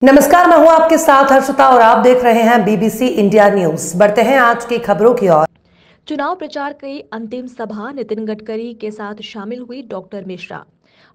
नमस्कार, मैं हूं आपके साथ हर्षिता और आप देख रहे हैं बीबीसी इंडिया न्यूज। बढ़ते हैं आज की खबरों की ओर। चुनाव प्रचार की अंतिम सभा नितिन गडकरी के साथ शामिल हुई डॉक्टर मिश्रा।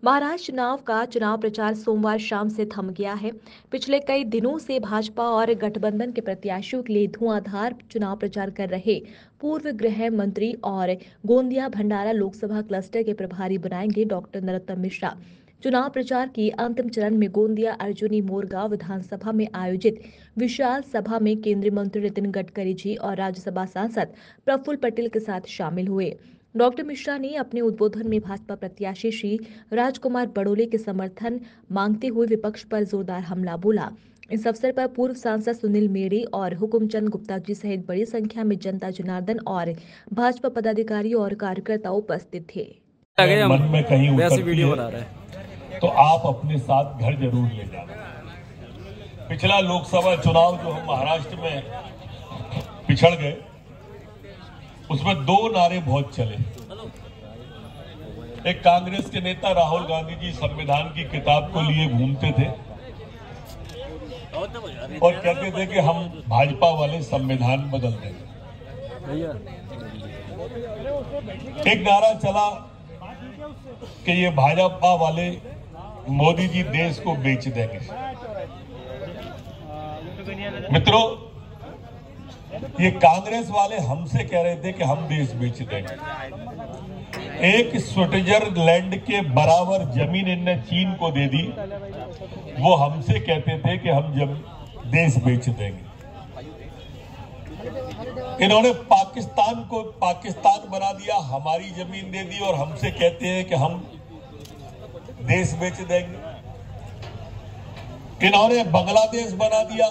महाराष्ट्र चुनाव का चुनाव प्रचार सोमवार शाम से थम गया है। पिछले कई दिनों से भाजपा और गठबंधन के प्रत्याशियों के लिए धुआंधार चुनाव प्रचार कर रहे पूर्व गृह मंत्री और गोंदिया भंडारा लोकसभा क्लस्टर के प्रभारी बनाएंगे डॉक्टर नरोत्तम मिश्रा चुनाव प्रचार की अंतिम चरण में गोंदिया अर्जुनी मोरगांव विधानसभा में आयोजित विशाल सभा में केंद्रीय मंत्री नितिन गडकरी जी और राज्यसभा सांसद प्रफुल्ल पटेल के साथ शामिल हुए। डॉक्टर मिश्रा ने अपने उद्बोधन में भाजपा प्रत्याशी श्री राजकुमार बड़ोले के समर्थन मांगते हुए विपक्ष पर जोरदार हमला बोला। इस अवसर पर पूर्व सांसद सुनील मेड़ी और हुकुमचंद गुप्ता जी सहित बड़ी संख्या में जनता जनार्दन और भाजपा पदाधिकारी और कार्यकर्ता उपस्थित थे। मन में कहीं वीडियो बना रहे हैं तो आप अपने साथ घर जरूर ले जाना। पिछला लोकसभा चुनाव जो हम महाराष्ट्र में पिछड़ गए, उसमें दो नारे बहुत चले। एक कांग्रेस के नेता राहुल गांधी जी संविधान की किताब को लिए घूमते थे और कहते थे कि हम भाजपा वाले संविधान बदल देंगे। एक नारा चला कि ये भाजपा वाले मोदी जी देश को बेच देंगे। मित्रों, ये कांग्रेस वाले हमसे कह रहे थे कि हम देश बेच देंगे। एक स्विट्जरलैंड के बराबर जमीन इनने चीन को दे दी, वो हमसे कहते थे कि हम देश बेच देंगे। इन्होंने पाकिस्तान को पाकिस्तान बना दिया, हमारी जमीन दे दी और हमसे कहते हैं कि हम देश बेच देंगे। इन्होंने बांग्लादेश बना दिया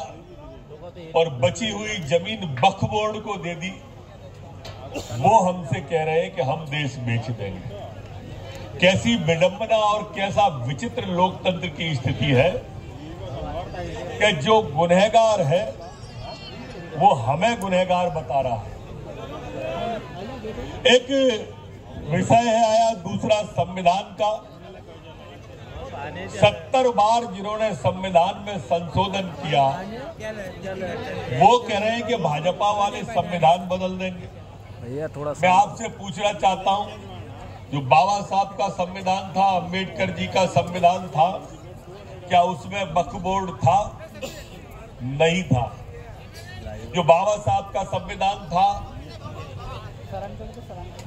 और बची हुई जमीन वक्फ बोर्ड को दे दी, वो हमसे कह रहे हैं कि हम देश बेच देंगे। कैसी विडंबना और कैसा विचित्र लोकतंत्र की स्थिति है कि जो गुनहगार है वो हमें गुनहगार बता रहा है। एक विषय है आया दूसरा संविधान का। 70 बार जिन्होंने संविधान में संशोधन किया, वो कह रहे हैं कि भाजपा वाले संविधान बदल देंगे। मैं आपसे पूछना चाहता हूं, जो बाबा साहब का संविधान था, अंबेडकर जी का संविधान था, क्या उसमें वक्फ बोर्ड था? नहीं था। जो बाबा साहब का संविधान था,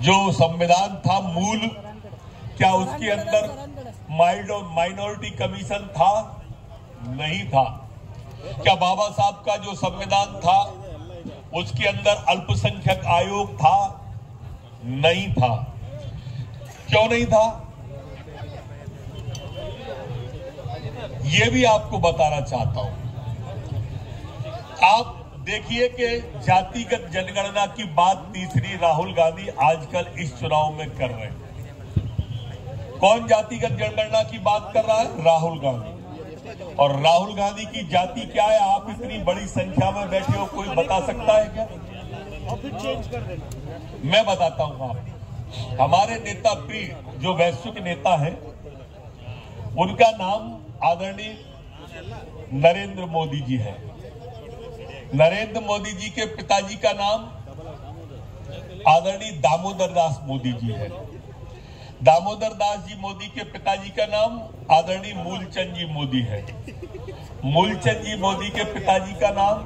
जो संविधान था मूल, क्या उसके अंदर माइनॉरिटी कमीशन था? नहीं था। क्या बाबा साहब का जो संविधान था उसके अंदर अल्पसंख्यक आयोग था? नहीं था। क्यों नहीं था? यह भी आपको बताना चाहता हूं। आप देखिए कि जातिगत जनगणना की बात तीसरी राहुल गांधी आजकल इस चुनाव में कर रहे हैं। कौन जातिगत जनगणना की बात कर रहा है? राहुल गांधी। और राहुल गांधी की जाति क्या है? आप इतनी बड़ी संख्या में बैठे हो, कोई बता सकता है क्या? मैं बताता हूं आप। हमारे नेता प्रिय जो वैश्विक नेता है, उनका नाम आदरणीय नरेंद्र मोदी जी है। नरेंद्र मोदी जी के पिताजी का नाम आदरणीय दामोदर दास मोदी जी है। दामोदर दास जी मोदी के पिताजी का नाम आदरणीय मूलचंद जी मोदी है। मूलचंद जी मोदी के पिताजी का नाम